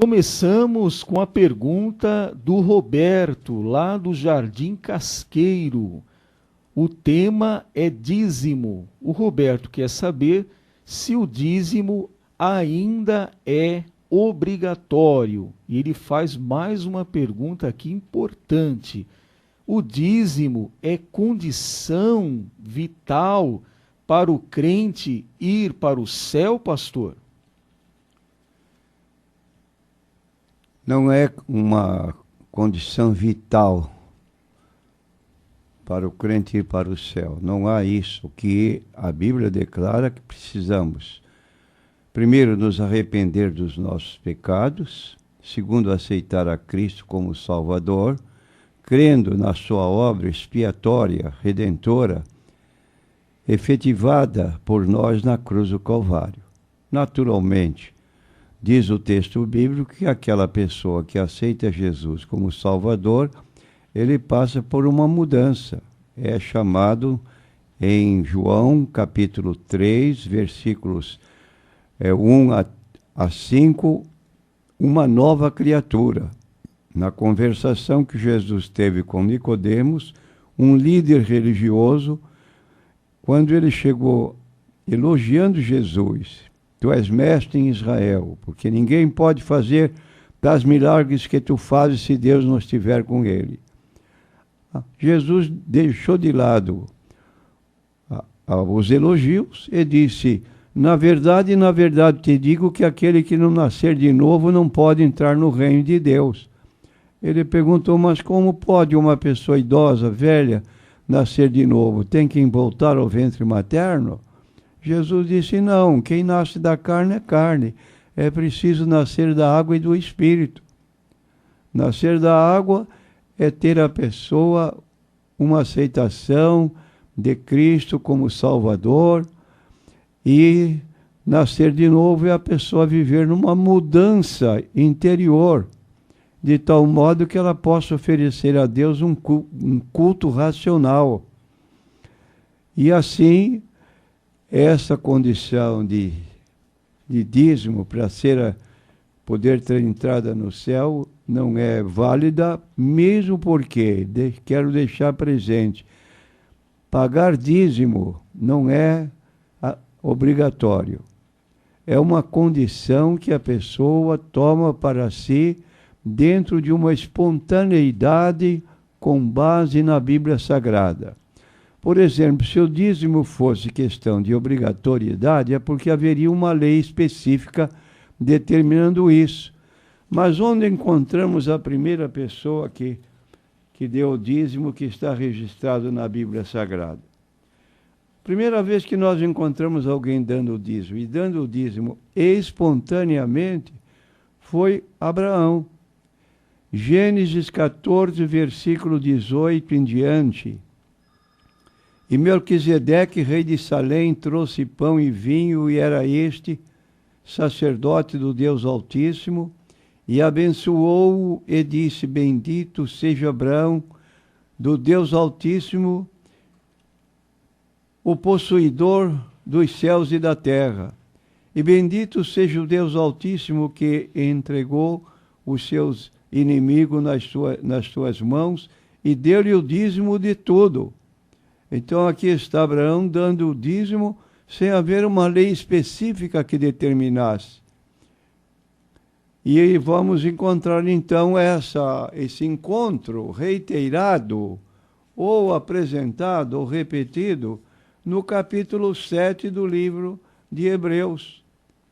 Começamos com a pergunta do Roberto, lá do Jardim Casqueiro. O tema é dízimo. O Roberto quer saber se o dízimo ainda é obrigatório. E ele faz mais uma pergunta aqui importante. O dízimo é condição vital para o crente ir para o céu, pastor? Não é uma condição vital para o crente ir para o céu. Não há isso que a Bíblia declara que precisamos. Primeiro, nos arrepender dos nossos pecados. Segundo, aceitar a Cristo como Salvador, crendo na sua obra expiatória, redentora, efetivada por nós na cruz do Calvário. Naturalmente, diz o texto bíblico que aquela pessoa que aceita Jesus como Salvador, ele passa por uma mudança. É chamado em João capítulo 3, versículos 1 a 5, uma nova criatura. Na conversação que Jesus teve com Nicodemos, um líder religioso, quando ele chegou elogiando Jesus: Tu és mestre em Israel, porque ninguém pode fazer das milagres que tu fazes se Deus não estiver com ele. Jesus deixou de lado os elogios e disse: na verdade te digo que aquele que não nascer de novo não pode entrar no reino de Deus. Ele perguntou: mas como pode uma pessoa idosa, velha, nascer de novo? Tem que voltar ao ventre materno? Jesus disse: não, quem nasce da carne é carne. É preciso nascer da água e do Espírito. Nascer da água é ter a pessoa uma aceitação de Cristo como Salvador, e nascer de novo é a pessoa viver numa mudança interior, de tal modo que ela possa oferecer a Deus um culto racional. E assim, essa condição de dízimo para poder ter entrada no céu não é válida, mesmo porque, quero deixar presente, pagar dízimo não é obrigatório. É uma condição que a pessoa toma para si dentro de uma espontaneidade com base na Bíblia Sagrada. Por exemplo, se o dízimo fosse questão de obrigatoriedade, é porque haveria uma lei específica determinando isso. Mas onde encontramos a primeira pessoa que deu o dízimo que está registrado na Bíblia Sagrada? Primeira vez que nós encontramos alguém dando o dízimo, e dando o dízimo espontaneamente, foi Abraão. Gênesis 14, versículo 18 em diante. E Melquisedeque, rei de Salém, trouxe pão e vinho, e era este sacerdote do Deus Altíssimo, e abençoou-o e disse: bendito seja Abraão, do Deus Altíssimo, o possuidor dos céus e da terra. E bendito seja o Deus Altíssimo que entregou os seus inimigos nas suas mãos e deu-lhe o dízimo de tudo. Então aqui está Abraão dando o dízimo sem haver uma lei específica que determinasse. E aí vamos encontrar então esse encontro reiterado, ou apresentado, ou repetido, no capítulo 7 do livro de Hebreus,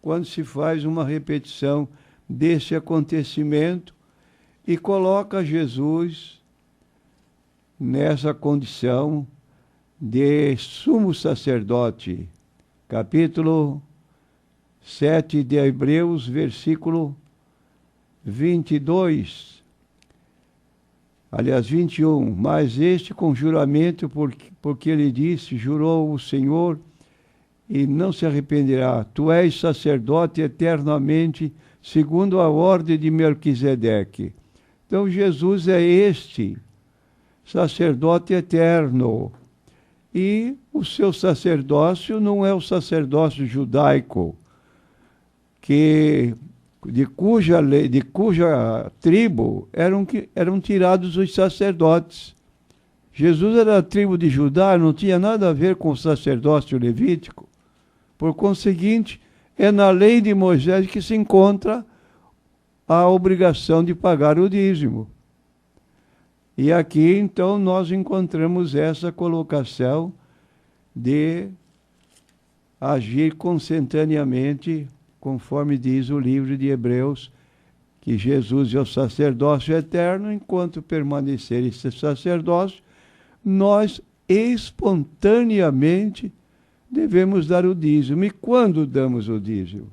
quando se faz uma repetição desse acontecimento e coloca Jesus nessa condição de sumo sacerdote. Capítulo 7 de Hebreus, versículo 22, aliás 21, mas este com juramento, porque ele disse, jurou o Senhor, e não se arrependerá, tu és sacerdote eternamente, segundo a ordem de Melquisedeque. Então Jesus é este sacerdote eterno, e o seu sacerdócio não é o sacerdócio judaico, que de cuja tribo eram tirados os sacerdotes. Jesus era da tribo de Judá, não tinha nada a ver com o sacerdócio levítico. Por conseguinte, é na lei de Moisés que se encontra a obrigação de pagar o dízimo. E aqui, então, nós encontramos essa colocação de agir consentaneamente, conforme diz o livro de Hebreus, que Jesus é o sacerdócio eterno, enquanto permanecer esse sacerdócio, nós espontaneamente devemos dar o dízimo. E quando damos o dízimo?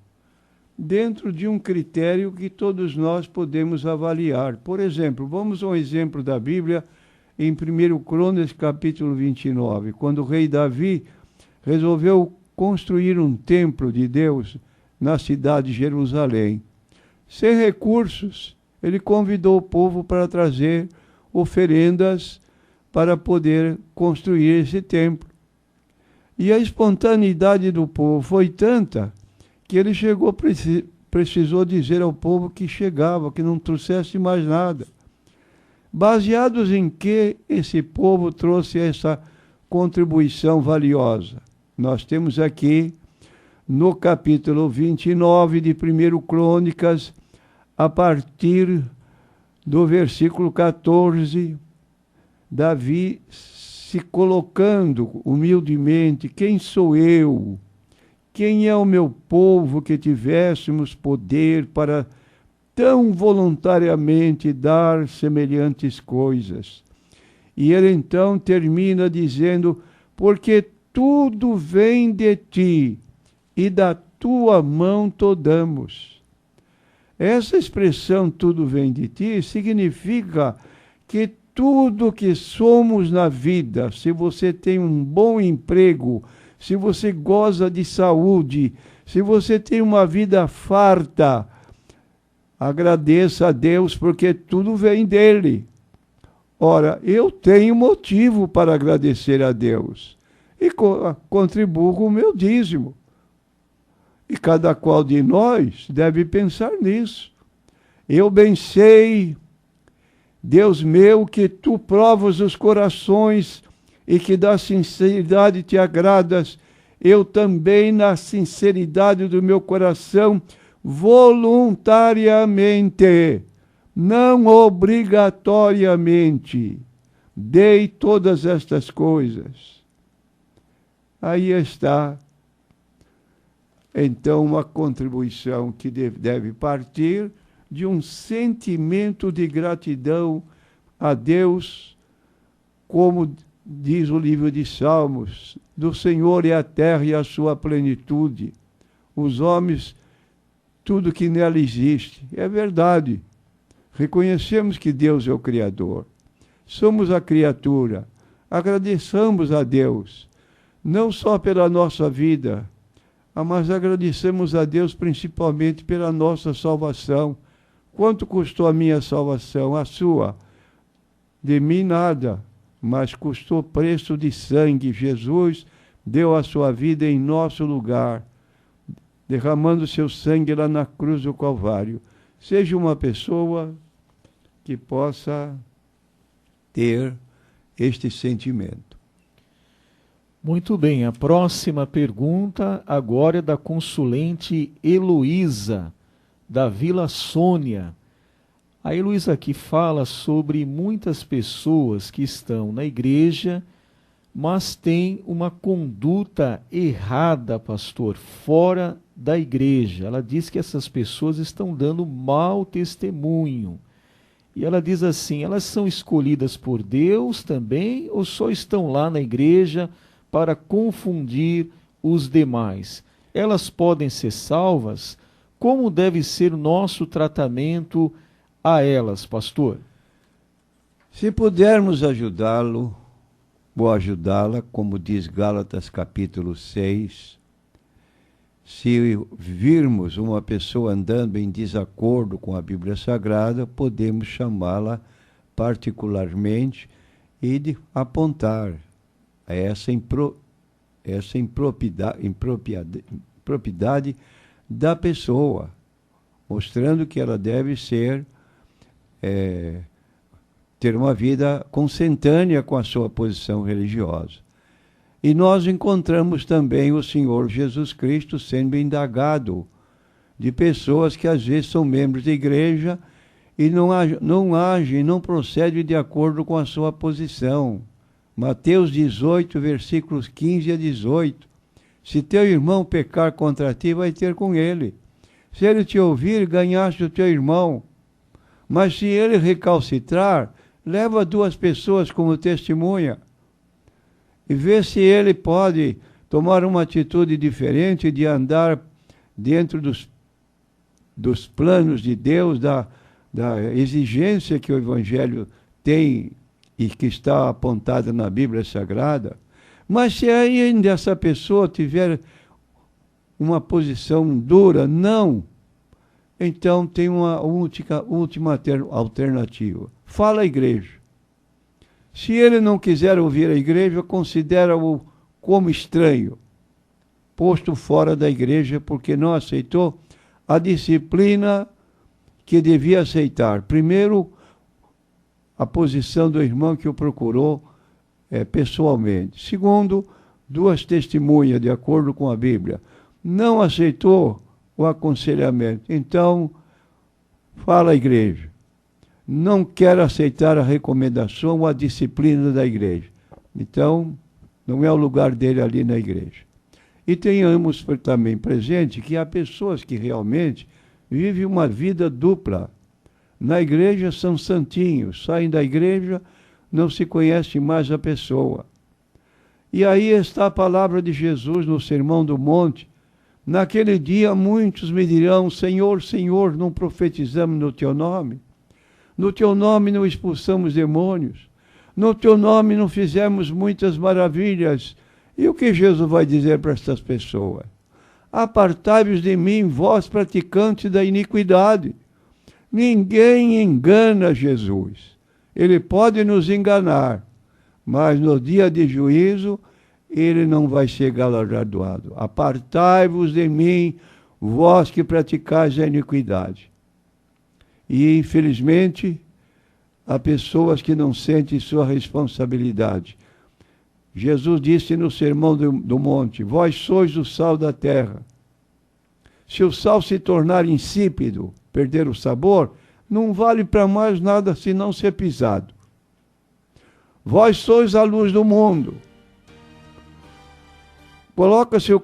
Dentro de um critério que todos nós podemos avaliar. Por exemplo, vamos a um exemplo da Bíblia em 1 Crônicas, capítulo 29, quando o rei Davi resolveu construir um templo de Deus na cidade de Jerusalém. Sem recursos, ele convidou o povo para trazer oferendas para poder construir esse templo. E a espontaneidade do povo foi tanta que ele precisou dizer ao povo que chegava, que não trouxesse mais nada. Baseados em que esse povo trouxe essa contribuição valiosa? Nós temos aqui, no capítulo 29 de 1 Crônicas, a partir do versículo 14, Davi se colocando humildemente: quem sou eu? Quem é o meu povo que tivéssemos poder para tão voluntariamente dar semelhantes coisas? E ele então termina dizendo: porque tudo vem de ti, e da tua mão tomamos. Essa expressão, tudo vem de ti, significa que tudo que somos na vida, se você tem um bom emprego, se você goza de saúde, se você tem uma vida farta, agradeça a Deus, porque tudo vem dele. Ora, eu tenho motivo para agradecer a Deus e contribuo com o meu dízimo. E cada qual de nós deve pensar nisso. Eu bem sei, Deus meu, que tu provas os corações e que da sinceridade te agradas. Eu também, na sinceridade do meu coração, voluntariamente, não obrigatoriamente, dei todas estas coisas. Aí está, então, uma contribuição que deve partir de um sentimento de gratidão a Deus, como diz o livro de Salmos: do Senhor é a terra e a sua plenitude, os homens, tudo que nela existe. É verdade. Reconhecemos que Deus é o Criador. Somos a criatura. Agradeçamos a Deus, não só pela nossa vida, mas agradecemos a Deus principalmente pela nossa salvação. Quanto custou a minha salvação? A sua? De mim nada, mas custou preço de sangue. Jesus deu a sua vida em nosso lugar, derramando seu sangue lá na cruz do Calvário. Seja uma pessoa que possa ter este sentimento. Muito bem, a próxima pergunta agora é da consulente Heloísa, da Vila Sônia. A Heloísa aqui fala sobre muitas pessoas que estão na igreja, mas têm uma conduta errada, pastor, fora da igreja. Ela diz que essas pessoas estão dando mau testemunho. E ela diz assim: elas são escolhidas por Deus também, ou só estão lá na igreja para confundir os demais? Elas podem ser salvas? Como deve ser o nosso tratamento a elas, pastor? Se pudermos ajudá-lo ou ajudá-la, como diz Gálatas capítulo 6, se virmos uma pessoa andando em desacordo com a Bíblia Sagrada, podemos chamá-la particularmente e de apontar a essa impropriedade da pessoa, mostrando que ela deve ter uma vida consentânea com a sua posição religiosa. E nós encontramos também o Senhor Jesus Cristo sendo indagado de pessoas que às vezes são membros da igreja e não agem, não procedem de acordo com a sua posição. Mateus 18, versículos 15 a 18. Se teu irmão pecar contra ti, vai ter com ele. Se ele te ouvir, ganhaste o teu irmão. Mas se ele recalcitrar, leva 2 pessoas como testemunha e vê se ele pode tomar uma atitude diferente de andar dentro dos planos de Deus, da exigência que o Evangelho tem e que está apontada na Bíblia Sagrada. Mas se ainda essa pessoa tiver uma posição dura, não, então tem uma última alternativa. Fala à igreja. Se ele não quiser ouvir a igreja, considera-o como estranho, posto fora da igreja porque não aceitou a disciplina que devia aceitar. Primeiro, a posição do irmão que o procurou pessoalmente. Segundo, 2 testemunhas, de acordo com a Bíblia. Não aceitou o aconselhamento. Então, fala à igreja. Não quer aceitar a recomendação ou a disciplina da igreja. Então, não é o lugar dele ali na igreja. E tenhamos também presente que há pessoas que realmente vivem uma vida dupla. Na igreja são santinhos, saem da igreja, não se conhece mais a pessoa. E aí está a palavra de Jesus no Sermão do Monte. Naquele dia muitos me dirão, Senhor, Senhor, não profetizamos no teu nome? No teu nome não expulsamos demônios? No teu nome não fizemos muitas maravilhas? E o que Jesus vai dizer para estas pessoas? Apartai-vos de mim, vós praticantes da iniquidade. Ninguém engana Jesus. Ele pode nos enganar, mas no dia de juízo, ele não vai ser galardoado. Apartai-vos de mim, vós que praticais a iniquidade. E, infelizmente, há pessoas que não sentem sua responsabilidade. Jesus disse no Sermão do Monte, vós sois o sal da terra. Se o sal se tornar insípido, perder o sabor, não vale para mais nada senão ser pisado. Vós sois a luz do mundo. Coloca-se o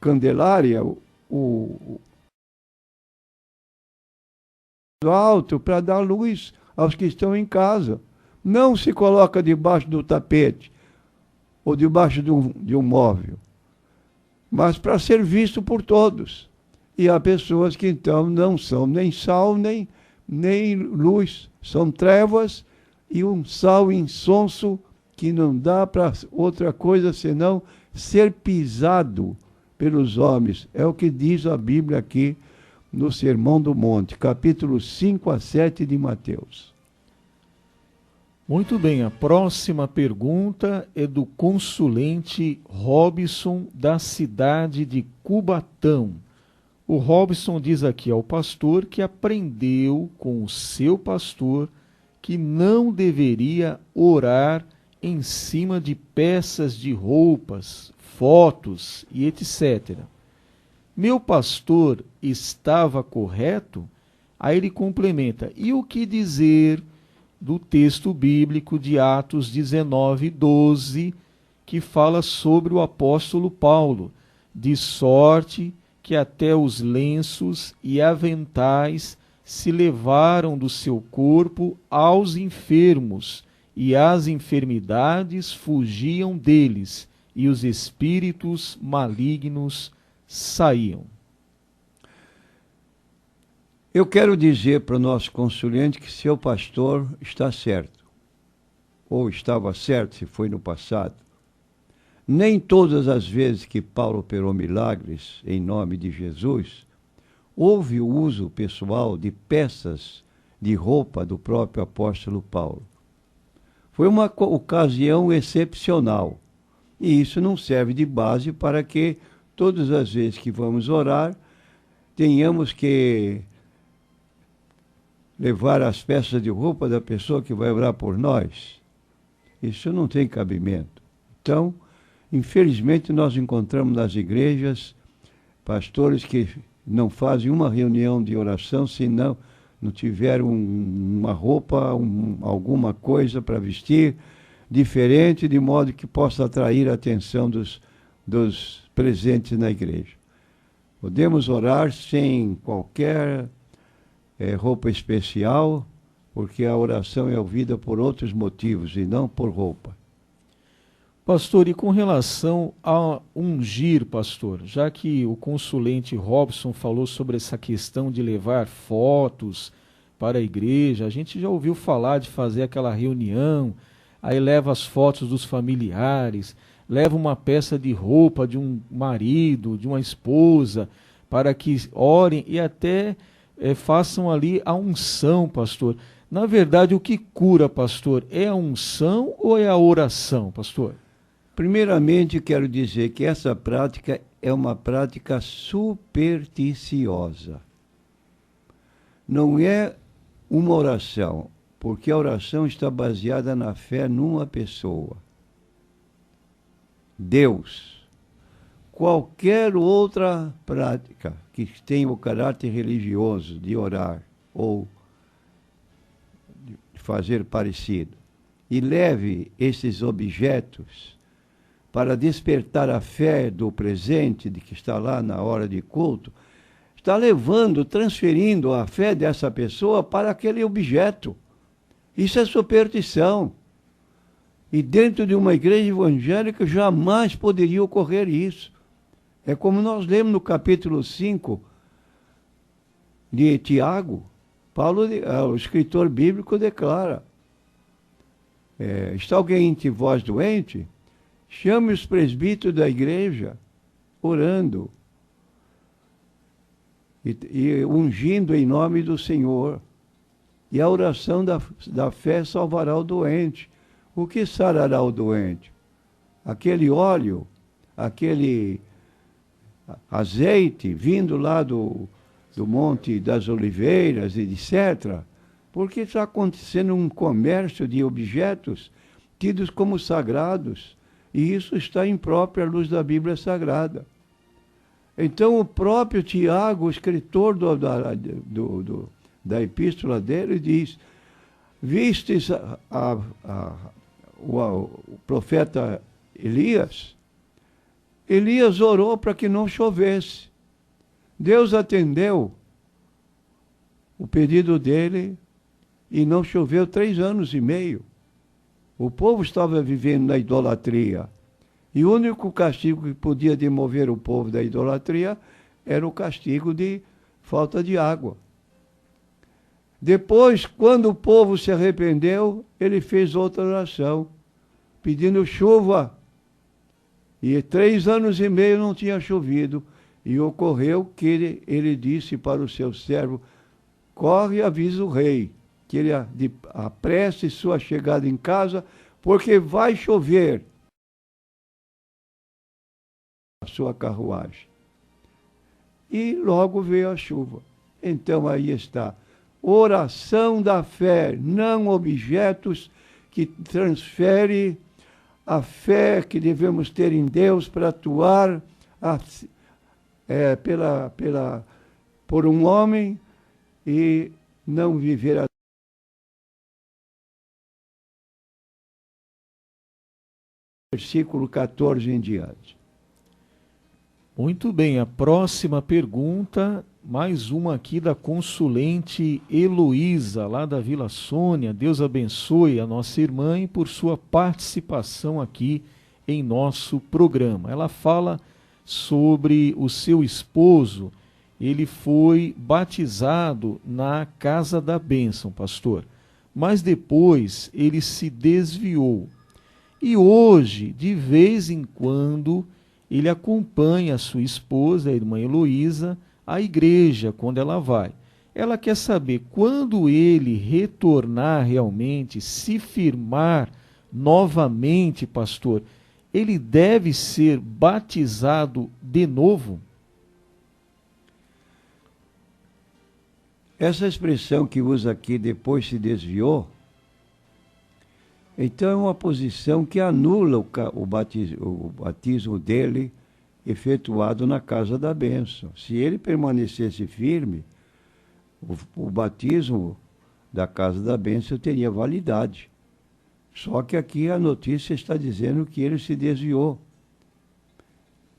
candelário, o alto para dar luz aos que estão em casa. Não se coloca debaixo do tapete ou debaixo de um móvel, mas para ser visto por todos. E há pessoas que então não são nem sal, nem luz, são trevas e um sal insonso que não dá para outra coisa senão ser pisado pelos homens. É o que diz a Bíblia aqui no Sermão do Monte, capítulo 5 a 7 de Mateus. Muito bem, a próxima pergunta é do consulente Robson, da cidade de Cubatão. O Robson diz aqui ao pastor que aprendeu com o seu pastor que não deveria orar em cima de peças de roupas, fotos e etc. Meu pastor estava correto? Aí ele complementa, e o que dizer do texto bíblico de Atos 19, 12, que fala sobre o apóstolo Paulo, de sorte que até os lenços e aventais se levaram do seu corpo aos enfermos, e as enfermidades fugiam deles, e os espíritos malignos saíam. Eu quero dizer para o nosso consulente que seu pastor está certo, ou estava certo se foi no passado. Nem todas as vezes que Paulo operou milagres em nome de Jesus, houve o uso pessoal de peças de roupa do próprio apóstolo Paulo. Foi uma ocasião excepcional, e isso não serve de base para que todas as vezes que vamos orar, tenhamos que levar as peças de roupa da pessoa que vai orar por nós. Isso não tem cabimento. Então, infelizmente, nós encontramos nas igrejas pastores que não fazem uma reunião de oração se não tiver uma roupa, alguma coisa para vestir diferente, de modo que possa atrair a atenção dos presentes na igreja. Podemos orar sem qualquer roupa especial, porque a oração é ouvida por outros motivos e não por roupa. Pastor, e com relação a ungir, pastor, já que o consulente Robson falou sobre essa questão de levar fotos para a igreja, a gente já ouviu falar de fazer aquela reunião, aí leva as fotos dos familiares, leva uma peça de roupa de um marido, de uma esposa, para que orem e até façam ali a unção, pastor. Na verdade, o que cura, pastor, é a unção ou é a oração, pastor? Primeiramente, quero dizer que essa prática é uma prática supersticiosa. Não é uma oração, porque a oração está baseada na fé numa pessoa. Deus. Qualquer outra prática que tenha o caráter religioso de orar ou de fazer parecido e leve esses objetos para despertar a fé do presente, de que está lá na hora de culto, está levando, transferindo a fé dessa pessoa para aquele objeto. Isso é superstição. E dentro de uma igreja evangélica jamais poderia ocorrer isso. É como nós lemos no capítulo 5 de Tiago, Paulo, o escritor bíblico, declara: está alguém entre vós doente? Chame os presbíteros da igreja, orando e ungindo em nome do Senhor. E a oração da fé salvará o doente. O que sarará o doente? Aquele óleo, aquele azeite vindo lá do Monte das Oliveiras, etc. Porque está acontecendo um comércio de objetos tidos como sagrados. E isso está impróprio à luz da Bíblia Sagrada. Então, o próprio Tiago, o escritor da epístola dele, diz: vistes o profeta Elias? Elias orou para que não chovesse. Deus atendeu o pedido dele e não choveu 3 anos e meio. O povo estava vivendo na idolatria. E o único castigo que podia demover o povo da idolatria era o castigo de falta de água. Depois, quando o povo se arrependeu, ele fez outra oração, pedindo chuva. E 3 anos e meio não tinha chovido. E ocorreu que ele disse para o seu servo: corre e avisa o rei, que ele apresse sua chegada em casa, porque vai chover a sua carruagem. E logo veio a chuva. Então aí está. Oração da fé, não objetos, que transfere a fé que devemos ter em Deus para atuar por um homem e não viver a versículo 14 em diante. Muito bem, a próxima pergunta, mais uma aqui da consulente Heloísa, lá da Vila Sônia. Deus abençoe a nossa irmã e por sua participação aqui em nosso programa. Ela fala sobre o seu esposo. Ele foi batizado na Casa da Bênção, pastor, mas depois ele se desviou. E hoje, de vez em quando, ele acompanha a sua esposa, a irmã Heloísa, à igreja, quando ela vai. Ela quer saber, quando ele retornar realmente, se firmar novamente, pastor, ele deve ser batizado de novo? Essa expressão que usa aqui, depois se desviou, então é uma posição que anula o batismo dele efetuado na casa da bênção. Se ele permanecesse firme, o batismo da casa da bênção teria validade. Só que aqui a notícia está dizendo que ele se desviou.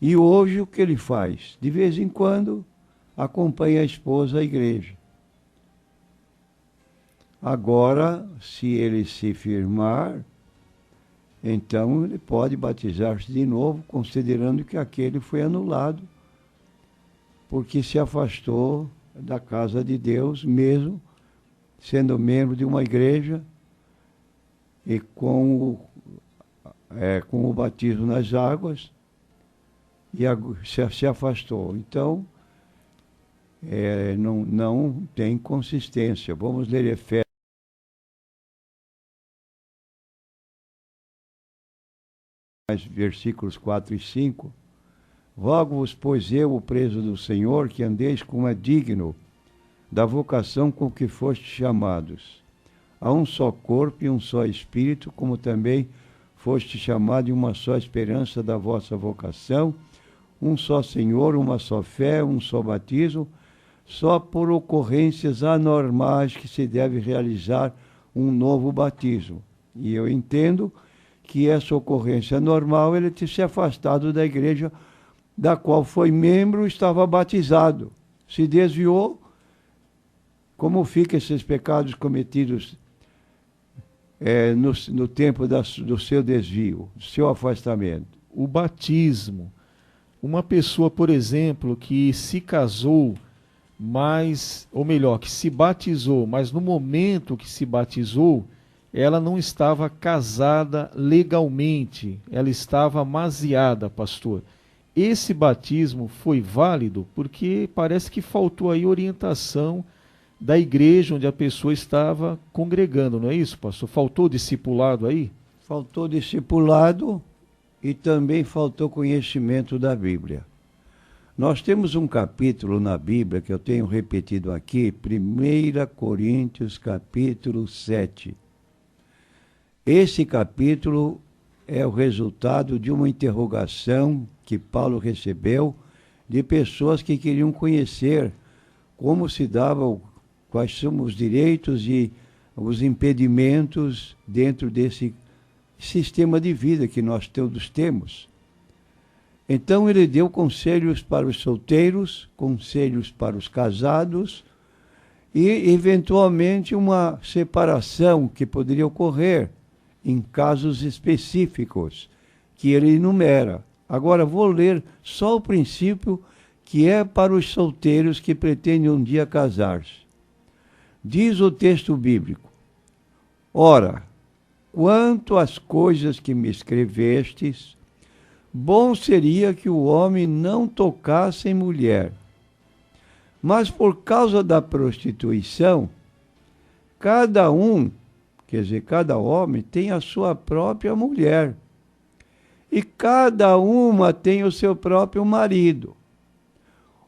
E hoje o que ele faz? De vez em quando acompanha a esposa à igreja. Agora, se ele se firmar, então ele pode batizar-se de novo, considerando que aquele foi anulado, porque se afastou da casa de Deus, mesmo sendo membro de uma igreja e com o batismo nas águas, e se afastou. Então, não tem consistência. Vamos ler Efésios, versículos 4 e 5. Rogo-vos, pois eu, o preso do Senhor, que andeis como é digno da vocação com que fostes chamados, a um só corpo e um só espírito, como também foste chamado em uma só esperança da vossa vocação, um só Senhor, uma só fé, um só batismo, só por ocorrências anormais que se deve realizar um novo batismo. E eu entendo que essa ocorrência normal, ele ter se afastado da igreja da qual foi membro, estava batizado. Se desviou, como ficam esses pecados cometidos no tempo do seu desvio, do seu afastamento? O batismo. Uma pessoa, por exemplo, que se casou, que se batizou, mas no momento que se batizou, ela não estava casada legalmente, ela estava amaziada, pastor. Esse batismo foi válido porque parece que faltou aí orientação da igreja onde a pessoa estava congregando, não é isso, pastor? Faltou discipulado aí? Faltou discipulado e também faltou conhecimento da Bíblia. Nós temos um capítulo na Bíblia que eu tenho repetido aqui, 1 Coríntios capítulo 7. Esse capítulo é o resultado de uma interrogação que Paulo recebeu de pessoas que queriam conhecer como se dava, quais são os direitos e os impedimentos dentro desse sistema de vida que nós todos temos. Então ele deu conselhos para os solteiros, conselhos para os casados e, eventualmente, uma separação que poderia ocorrer em casos específicos que ele enumera. Agora vou ler só o princípio que é para os solteiros que pretendem um dia casar-se. Diz o texto bíblico: ora, quanto às coisas que me escrevestes, bom seria que o homem não tocasse em mulher. Mas por causa da prostituição, cada homem tem a sua própria mulher, e cada uma tem o seu próprio marido.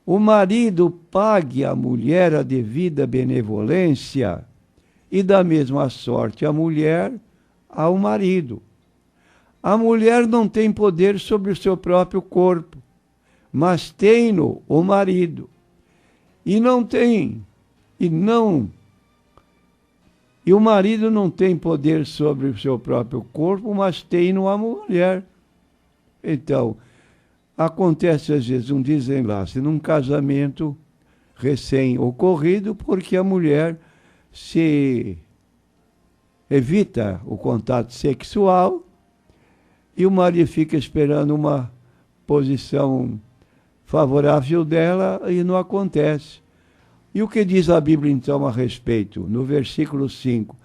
O marido pague à mulher a devida benevolência, e da mesma sorte a mulher ao marido. A mulher não tem poder sobre o seu próprio corpo, mas tem-no o marido. E o marido não tem poder sobre o seu próprio corpo, mas tem-no a mulher. Então, acontece às vezes um desenlace num casamento recém-ocorrido, porque a mulher se evita o contato sexual e o marido fica esperando uma posição favorável dela e não acontece. E o que diz a Bíblia então a respeito? No versículo 5,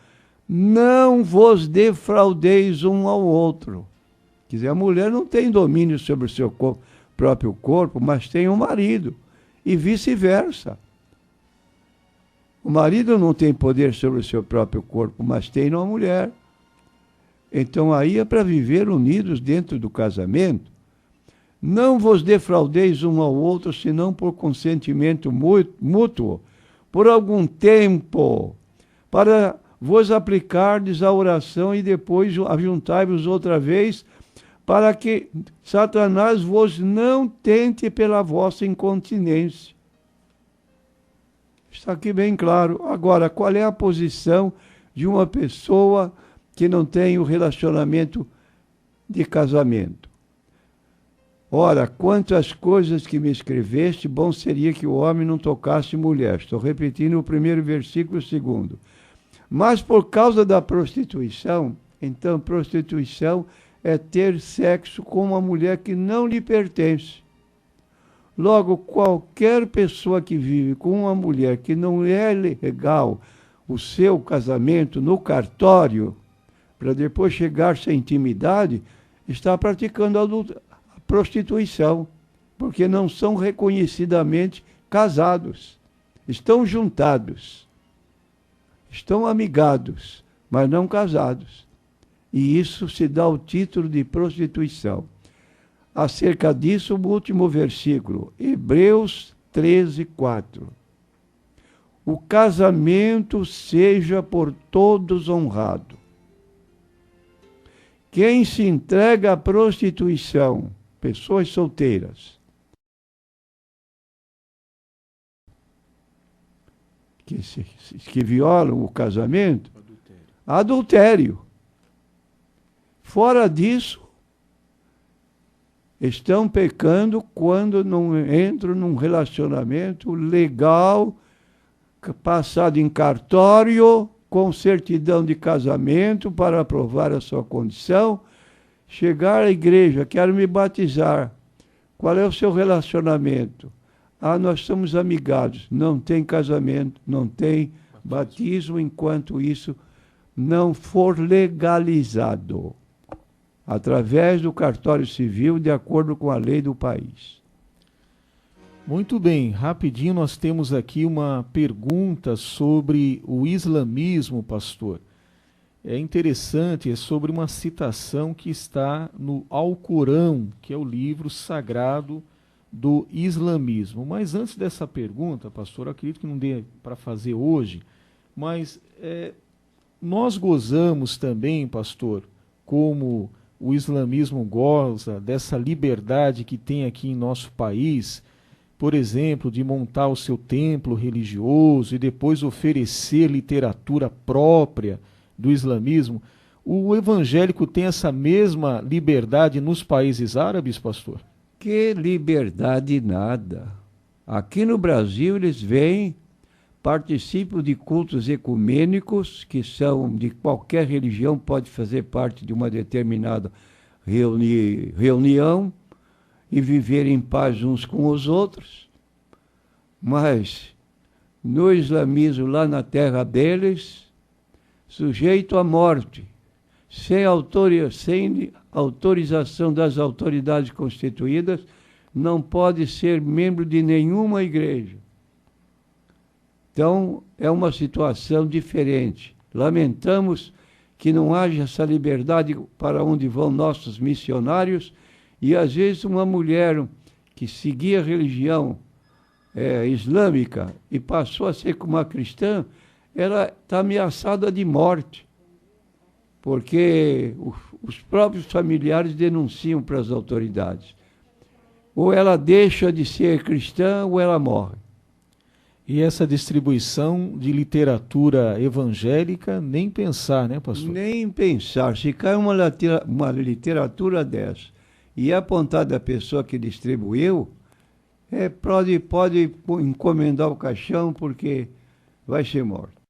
não vos defraudeis um ao outro. Quer dizer, a mulher não tem domínio sobre o seu próprio corpo, mas tem um marido, e vice-versa. O marido não tem poder sobre o seu próprio corpo, mas tem uma mulher. Então aí é para viver unidos dentro do casamento. Não vos defraudeis um ao outro, senão por consentimento mútuo, por algum tempo, para vos aplicardes a oração e depois ajuntai-vos outra vez, para que Satanás vos não tente pela vossa incontinência. Está aqui bem claro. Agora, qual é a posição de uma pessoa que não tem o relacionamento de casamento? Ora, quanto às coisas que me escreveste, bom seria que o homem não tocasse mulher. Estou repetindo o primeiro versículo, o segundo. Mas por causa da prostituição, então prostituição é ter sexo com uma mulher que não lhe pertence. Logo, qualquer pessoa que vive com uma mulher que não é legal o seu casamento no cartório, para depois chegar-se à intimidade, está praticando a prostituição, porque não são reconhecidamente casados. Estão juntados, estão amigados, mas não casados. E isso se dá o título de prostituição. Acerca disso, o último versículo, Hebreus 13, 4. O casamento seja por todos honrado. Quem se entrega à prostituição, pessoas solteiras, que violam o casamento, adultério. Fora disso, estão pecando quando não entram num relacionamento legal, passado em cartório, com certidão de casamento para aprovar a sua condição, chegar à igreja, quero me batizar. Qual é o seu relacionamento? Ah, nós somos amigados. Não tem casamento, não tem batismo, enquanto isso não for legalizado através do cartório civil, de acordo com a lei do país. Muito bem, rapidinho nós temos aqui uma pergunta sobre o islamismo, pastor. É interessante, é sobre uma citação que está no Alcorão, que é o livro sagrado do islamismo. Mas antes dessa pergunta, pastor, eu acredito que não dê para fazer hoje, mas nós gozamos também, pastor, como o islamismo goza dessa liberdade que tem aqui em nosso país, por exemplo, de montar o seu templo religioso e depois oferecer literatura própria do islamismo. O evangélico tem essa mesma liberdade nos países árabes, pastor? Que liberdade nada. Aqui no Brasil eles vêm, participam de cultos ecumênicos, que são de qualquer religião, pode fazer parte de uma determinada reunião e viver em paz uns com os outros. Mas no islamismo, lá na terra deles, sujeito à morte, sem autorização das autoridades constituídas, não pode ser membro de nenhuma igreja. Então, é uma situação diferente. Lamentamos que não haja essa liberdade para onde vão nossos missionários, e às vezes uma mulher que seguia a religião islâmica e passou a ser uma cristã, ela está ameaçada de morte, porque os próprios familiares denunciam para as autoridades. Ou ela deixa de ser cristã ou ela morre. E essa distribuição de literatura evangélica, nem pensar, né, pastor? Nem pensar. Se cai uma literatura dessa e é apontada a pessoa que distribuiu, pode encomendar o caixão, porque vai ser morto.